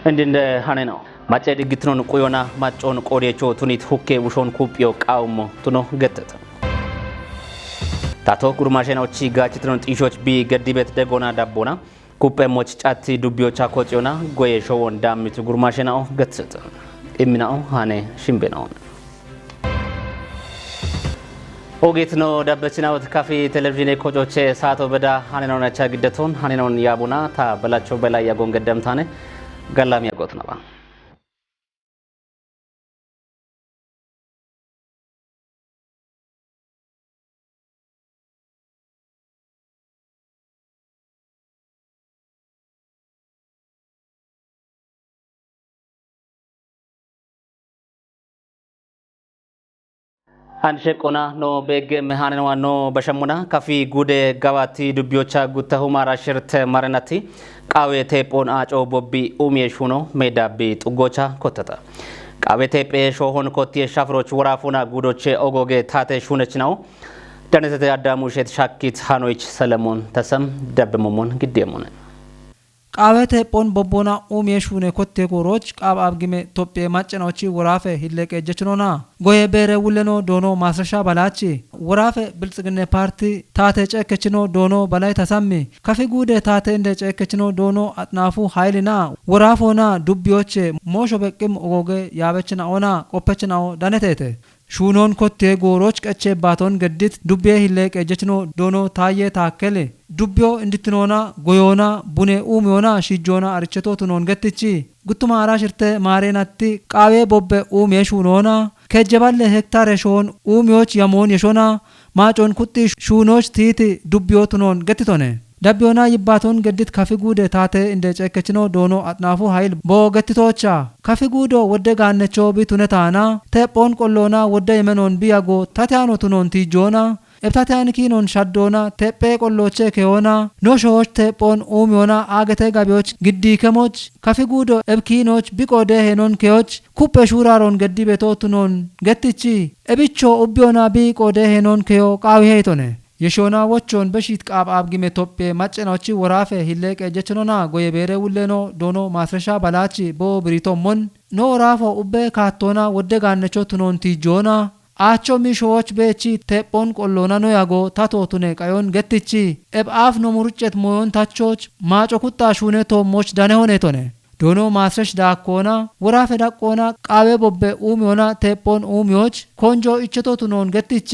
Indinde haneno mace digitnon qoyona macon qorecho tunit hukke ushon kupyo qawmo tuno geteta tato kurmashenochi ጋችትኖን ጢሾች ቢገዲበት ደጎና ዳቦና ኩጴሞች ጫቲ ዱቢዮቻ ኮጪዮና ጎየ ሾወን ዳሚቱ ጉርማሽናው ገትሰተ እሚናው ሃኔ ሽምቤናው ኦጌት ነው ዳበችናው ካፌ ቴሌቪዥን ኮጮቼ ሳቶ በዳ ሃኔኖና ቻግደቶን ሃኔኖን ያቡና ታ በላቸው በላይ ያጎን ገደምታነ ገላም ያጎት ነው አንሸቆና ኖ በገ መሃነዋ ኖ በሸሙና ካፊ ጉደ ጋባቲ ዱቢዮቻ ጉተሁ ማራሽርተ ማረናቲ ቃዌቴ ጶን አጮ ቦቢ ኡሜሹኖ ሜዳቢ ጥጎቻ ኮተታ ቃዌቴ ጴሾ ሆን ኮቲ ሻፍሮች ወራፉና ጉዶቼ ኦጎጌ ታቴ ሹነች ነው ደነተ አዳሙ ሸት ሻኪት ሃኖች ሰለሞን ተሰም ደብመሞን ግዴሞን ቃበቴ ጶን ቦቦና ኡሜሹኔ ኮቴ ጎሮች ቃብ አብግሜ ቶጴ ማጨናዎቺ ወራፈ ሂለቀ ጀችኖና ጎየ ቤረ ውለኖ ዶኖ ማስረሻ ባላቺ ወራፈ ብልጽግና ፓርቲ ታቴ ጨከችኖ ዶኖ በላይ ተሳሚ ከፊ ጉደ ታቴ እንደ ጨከችኖ ዶኖ አጥናፉ ኃይልና ወራፎና ዱቢዮቼ ሞሾ በቅም ኦጎጌ ያበችና ኦና ቆፐችናው ዳነቴቴ ሹኖን ኮቴ ጎሮች ቀቼ ባቶን ገድት ዱቤ ሂለቀ ጀችኖ ዶኖ ታየ ታከለ ዱቢዮ እንድትኖና ጎዮና ቡኔ ኡሚዮና ሽጆና አርቸቶ ትኖን ገትቺ ጉቱማ አራሽርተ ማሬናቲ ቃዌ ቦበ ኡሜሹኖና ከጀባለ ሄክታር ሾን ኡሚዮች ያሞን የሾና ማጮን ኩቲ ሹኖች ቲቲ ዱቢዮ ትኖን ገትቶነ ዳቢዮና ይባቶን ገድት ካፊጉደ ታቴ እንደ ጨከችኖ ዶኖ አጥናፉ ኃይል ቦ ገትቶቻ ካፊጉዶ ወደ ጋነቾ ቢቱነታና ተጶን ቆሎና ወደ የመኖን ቢያጎ ታታኖ ትኖን ቲጆና ኤብታታንኪኖን ሻዶና ተጴ ቆሎቼ ከሆና ኖሾች ተጶን ኡሚዮና አገተ ጋቢዎች ግዲ ከሞች ካፊጉዶ ኤብኪኖች ቢቆደ ሄኖን ከዮች ኩፔ ሹራሮን ገዲ ቤቶ ትኖን ገትቺ ኤብቾ ኡቢዮና ቢቆደ ሄኖን ከዮ ቃዊ ሄቶነ የሾና ወቾን በሺት ቃብ አብግሜ ቶጴ ማጨናዎቺ ወራፈ ሂለቀ ጀችኖና ጎየ ቤረ ውለኖ ዶኖ ማስረሻ ባላቺ ቦ ብሪቶሞን ኖ ራፎ ኡቤ ካቶና ወደ ጋነቾ ትኖን ቲጆና አቾ ሚሾዎች በቺ ተጶን ቆሎና ነው ያጎ ታቶቱኔ ቀዮን ገትቺ ኤብአፍ ነው ሙርጨት ሞዮን ታቾች ማጮ ኩጣ ሹኔ ቶሞች ዳነ ሆኔቶነ ዶኖ ማስረሽ ዳኮና ወራፈ ዳቆና ቃቤ ቦበ ኡሚዮና ተጶን ኡሚዮች ኮንጆ እቸቶ ትኖን ገትቺ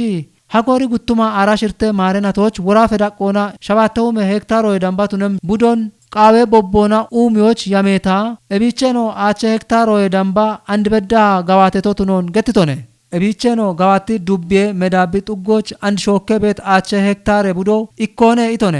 ሀጎሪ ጉቱማ አራሽርተ ማረናቶች ወራፈ ዳቆና ሸባተው ሄክታር ወይ ዳምባቱንም ቡዶን ቃዌ ቦቦና ኡሚዮች ያሜታ እቢቸኖ አቸ ሄክታር ወይ ዳምባ አንድ በዳ ጋዋቴቶ ትኖን ገትቶነ እቢቸኖ ጋዋቲ ዱቤ መዳቢ ጥጎች አንድ ሾከ ቤት አቸ ሄክታር ቡዶ ኢኮነ ኢቶነ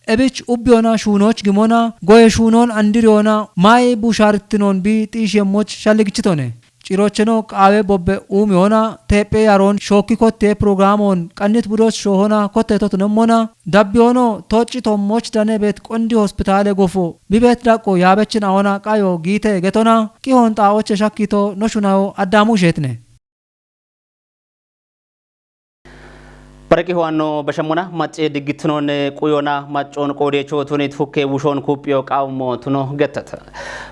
እቢች ኡቢዮና ሹኖች ግሞና ጎየ ሹኖን አንዲሪዮና ማይ ቡሻርትኖን ቢ ጢሽየሞች ሻልግችቶነ ጭሮችኖ ቃዌ ቦበ ኡሚዮና ተጴ ያሮን ሾኪ ኮቴ ፕሮግራሞን ቀኒት ቡዶች ሾሆና ኮቴቶት ነሞና ዳቢዮኖ ቶጭ ቶሞች ዳነ ቤት ቆንዲ ሆስፒታል ጎፎ ቢቤት ዳቆ ያበችን አዎና ቃዮ ጊቴ ገቶና ቂሆን ጣዎች ሻኪቶ ኖሹናዮ አዳሙ ሼትነ በረቂ ሆኖ በሸሙና ማጨ ድግትኖን ቁዮና ማጮን ቆዴቾ ቱኒት ሁኬ ውሾን ኩጵዮ ቃውሞ ቱኖ ገተተ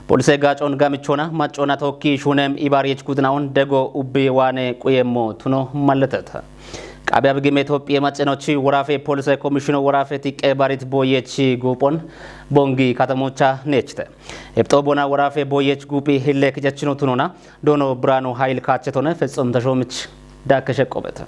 ፖሊስ ጋጮን ጋምቾና ማጮና ቶኪ ሹነም ኢባሪች ጉድናውን ደጎ ኡቢ ዋኔ ቁየሞ ቱኖ ማለተተ ቃቢያ በግሜ ኢትዮጵያ ማጨኖቺ ወራፌ ፖሊስ ኮሚሽኑ ወራፌ ቲቀ ባሪት ቦየቺ ጉጶን ቦንጊ ከተሞቻ ነችተ ኤፕጦቦና ወራፌ ቦየች ጉጲ ሂለክ ጀችኖ ቱኖና ዶኖ ብራኑ ኃይል ካቸቶነ ፍጹም ተሾምች ዳከሸቆበተ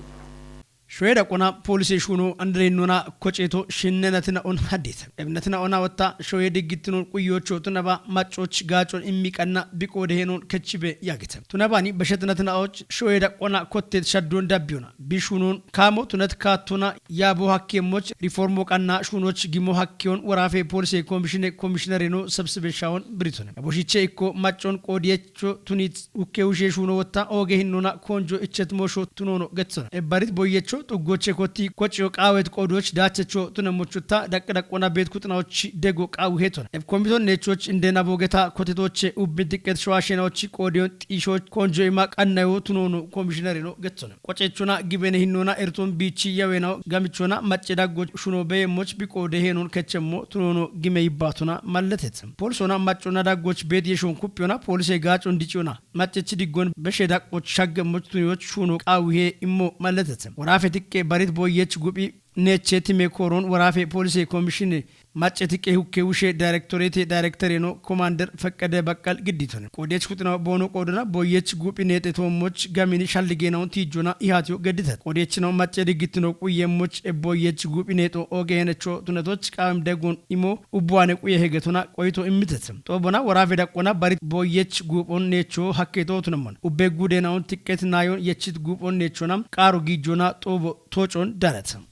شويدا قنا بوليسي شونو اندرينونا كوچيتو شننتنا اون حديث ابنتنا اونا وتا شوي دغيتنون قيوچو تنبا ماچوچ غاچون اميقنا بيقودهنون كچبه ياغت تنباني بشتنتنا اوچ شويدا قنا كوتيت شدون دابيونا بيشونون كامو تنت كاتونا يابو حكيموچ ريفورمو قنا شونوچ گيمو حكيون ورافي بوليسي كوميشنرينو سبسبيشاون بريتون ابوشيچه اكو ماچون قوديچو تونيت وكيوشي شونو وتا اوگهنونا كونجو اچتمو شو تنونو گتسن اباريت بويچو ጥጎቼ ኮቲ ኮጪዮ ቃወት ቆዶች ዳቸቾ ቱነሞቹታ ደቅደቆና ቤት ኩጥናዎች ደጎ ቃው ሄቶን ኮሚቶን ኔቾች እንደና ቦገታ ኮቴቶች ኡብድቀት ሸዋሸናዎች ቆዲዮን ጢሾች ኮንጆ ማቃናዮ ቱኖኑ ኮሚሽነር ነው ገቶነ ቆጨቹና ጊበነ ሂኖና ኤርቶን ቢቺ ያዌናው ጋምቾና ማጨዳጎች ሹኖ በየሞች ቢቆደ ሄኖን ከቸሞ ቱኖኑ ጊሜ ይባቱና ማለተትም ፖሊሶና ማጮና ዳጎች ቤት የሾን ኩፒዮና ፖሊስ ጋጮ እንዲጮና ማጨች ዲጎን በሸዳቆች ሻገሞች ቱኒዎች ሹኖ ቃውሄ ኢሞ ማለተትም ወራፌ ትቄ ባሪት ቦየች ጉቢ ኔቼት ሜኮሮን ወራፌ ፖሊስ ኮሚሽን ማጨትቄ ሁኬ ውሼ ዳይሬክቶሬት ዳይሬክተር ነው ኮማንደር ፈቀደ በቀል ግዲቶን ቆዴች ኩጥና ቦኖ ቆድና ቦየች ጉቢ ኔጤቶሞች ጋሚኒ ሻልጌናው ቲጆና ኢሃቲዮ ገድተት ቆዴች ነው ማጨ ድግት ነው ቁየሞች ቦየች ጉቢ ኔጦ ኦጌነቾ ቱነቶች ቃም ደጎን ኢሞ ኡቧነ ቁየ ሄገቶና ቆይቶ እምተትም ጦቦና ወራፌ ዳቆና ባሪት ቦየች ጉቦን ኔቾ ሀኬቶ ቱነመን ኡቤ ጉዴናው ትቄት ናዮን የችት ጉቦን ኔቾናም ቃሩ ጊጆና ጦቦ ቶጮን ዳነትም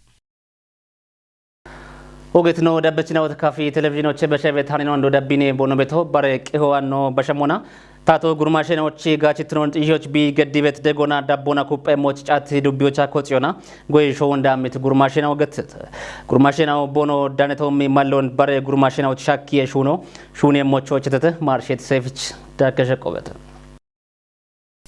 ኦጌት ነው ደበችና ወተካፊ ቴሌቪዥኖች በሸቤት ሃኒኖ እንዶ ደቢኔ ቦኖ ቤቶ ባረቅ ይሆዋኖ በሸሞና ታቶ ጉርማሽኖች ጋችትኖን ጥዮች ቢገዲበት ደጎና ዳቦና ኩጴሞች ጫት ዱቢዮቻ ኮጽዮና ጎይሾ እንዳምት ጉርማሽናው ገትት ጉርማሽናው ቦኖ ዳነቶም ማለውን ባረ ጉርማሽናው ሻኪ የሹኖ ሹኔሞቾች ተተ ማርሼት ሴፍች ዳከሸቆበት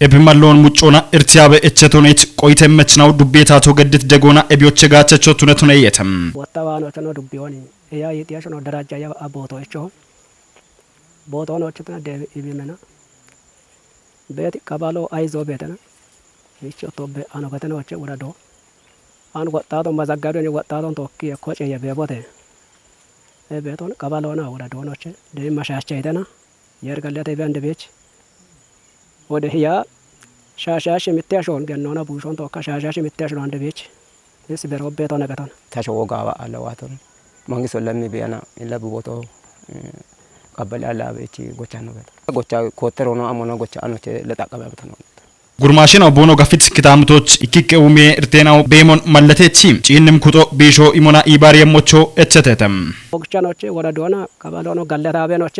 ኤብማሎን ሙጮና እርቲያበ እቸቶኔት ቆይተመችናው ዱቤታቶ ገድት ደጎና ኤቢዮች ጋቸቾ ቱነቱነ የተም ወጣዋኖ ተኖ ዱቢዮኒ ያ የቲያሾ ነው ደራጃ ያ አቦቶቾ ቦቶኖች ተነ ደኢቢመና ቤት ቀባሎ አይዞ ቤተና ይቾቶ በአኖ ከተኖች ወራዶ አን ወጣቶ ማዛጋዶኒ ወጣቶን ቶኪ ኮጨ የበቦቴ ቤቶን ቀባሎና ወራዶኖች ደማሻቻ ይተና የርገለተ በአንድ ቤች ወደ ህያ ሻሻሽ የምትያሾን ገኖና ቡሾን ተወካ ሻሻሽ የምትያሾን አንድ ቤች እስ በሮቤቶ ነገታን ተሾጋ አለዋቶን መንግስት ለሚ ቢያና ለብቦቶ ቀበል ያላበቺ ጎቻ ነው ጎቻ ኮተሮ ነው አሞና ጎቻ አኖች ለጣቀበበት ነው ጉርማሽናው ቦኖ ጋፊት ክታምቶች ኢኪቀውሜ እርቴናው ቤሞን ማለቴቺ ጪንም ኩጦ ቢሾ ኢሞና ኢባር የሞቾ እቸተተም ጎቻኖች ወረዶና ቀባሎ ነው ጋለታ አበኖች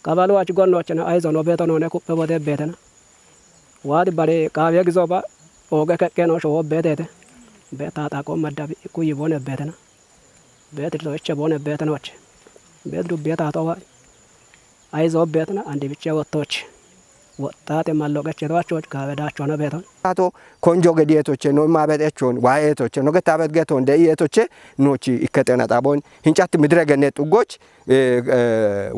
ቀባሎ አጭጎኖች ነው አይዞ ነው ቤቶ ነው ነኩ በቦቴ ቤተና ዋዲ ባሬ ቃቢያ ግዞባ ኦገ ከቀኖ ሾ ቤቴተ ቤታ ታቆ መዳብ ኩይ ቦነ ቤተና ቤት ልጆች ቦነ ቤተኖች ቤት ዱቤታ ታዋ አይዞ ቤተና አንድ ብቻ ወጥቶች ወጣት የማለቀች ተዋቾች ካበዳቸው ነው ቤቶን አቶ ኮንጆ ገዲየቶች ነው ማበደቾን ዋየቶች ነው ገታበት ገቶ እንደ ኢየቶች ኖቺ ይከተና ጣቦን ህንጫት ምድረገነ ጥጎች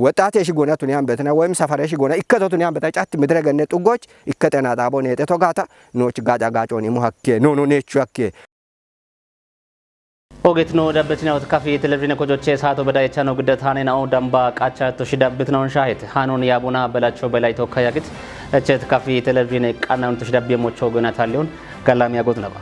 ወጣት የሽጎናቱን ያን ቤተና ወይም ሰፈር የሽጎና ይከተቱን ያን በታጫት ምድረገነ ጥጎች ይከተና ጣቦን የጠቶጋታ ኖች ጋጫጋጮን ይሙሐከ ኖ ኔቹ ያከ ኦጌት ነው ደበችና ወተካፊ ቴሌቪዥን ኮጆቼ ሳቶ በዳይቻ ነው ግደት ሃኔናው ዳምባ ቃቻ ተሽዳብት ነው ሻሂት ሃኖን ያቡና በላቸው በላይ ተወካያግት እቸት ካፊ ቴሌቪዥን ቃናውን ተሽዳብ የሞቾ ጎናታሊውን ጋላሚያ ጎት ነባ